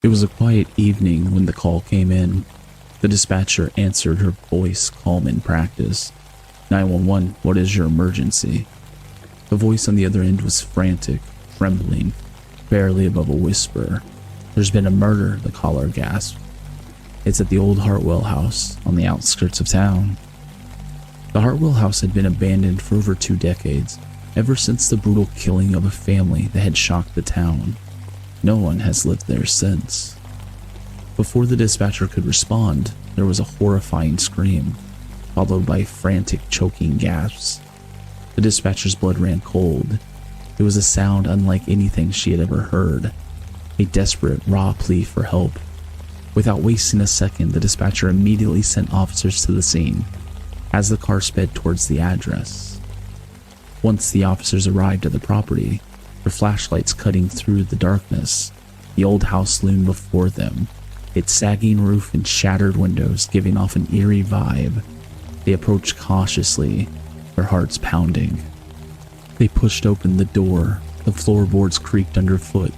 It was a quiet evening when the call came in. The dispatcher answered, her voice calm in practice. 911, what is your emergency? The voice on the other end was frantic, trembling, barely above a whisper. There's been a murder, the caller gasped. It's at the old Hartwell house on the outskirts of town. The Hartwell house had been abandoned for over 2 decades, ever since the brutal killing of a family that had shocked the town. No one has lived there since. Before the dispatcher could respond, there was a horrifying scream, followed by frantic, choking gasps. The dispatcher's blood ran cold. It was a sound unlike anything she had ever heard, a desperate, raw plea for help. Without wasting a second, the dispatcher immediately sent officers to the scene as the car sped towards the address. Once the officers arrived at the property, their flashlights cutting through the darkness, the old house loomed before them, its sagging roof and shattered windows giving off an eerie vibe. They approached cautiously, their hearts pounding. They pushed open the door, the floorboards creaked underfoot,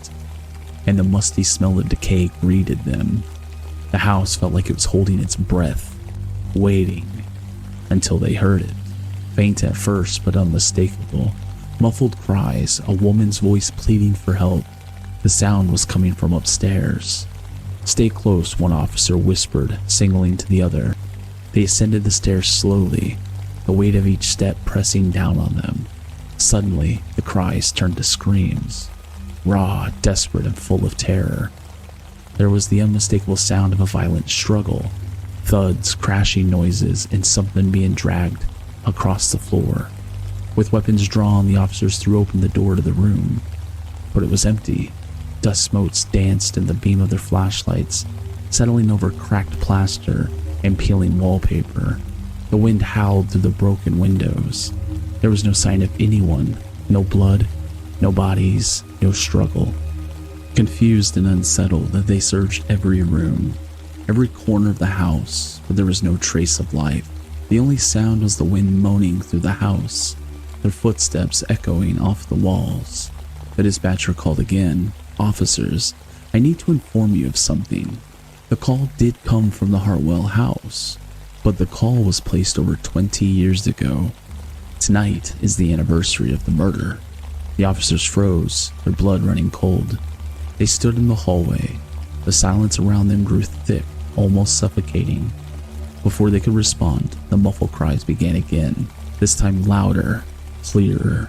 and the musty smell of decay greeted them. The house felt like it was holding its breath, waiting until they heard it. Faint at first, but unmistakable. Muffled cries, a woman's voice pleading for help. The sound was coming from upstairs. Stay close, one officer whispered, signaling to the other. They ascended the stairs slowly, the weight of each step pressing down on them. Suddenly, the cries turned to screams, raw, desperate, and full of terror. There was the unmistakable sound of a violent struggle, thuds, crashing noises, and something being dragged across the floor. With weapons drawn, the officers threw open the door to the room, but it was empty. Dust motes danced in the beam of their flashlights, settling over cracked plaster and peeling wallpaper. The wind howled through the broken windows. There was no sign of anyone, no blood, no bodies, no struggle. Confused and unsettled, they searched every room, every corner of the house, but there was no trace of life. The only sound was the wind moaning through the house, their footsteps echoing off the walls. The dispatcher called again. Officers, I need to inform you of something. The call did come from the Hartwell house, but the call was placed over 20 years ago. Tonight is the anniversary of the murder. The officers froze, their blood running cold. They stood in the hallway. The silence around them grew thick, almost suffocating. Before they could respond, the muffled cries began again, this time louder, clearer.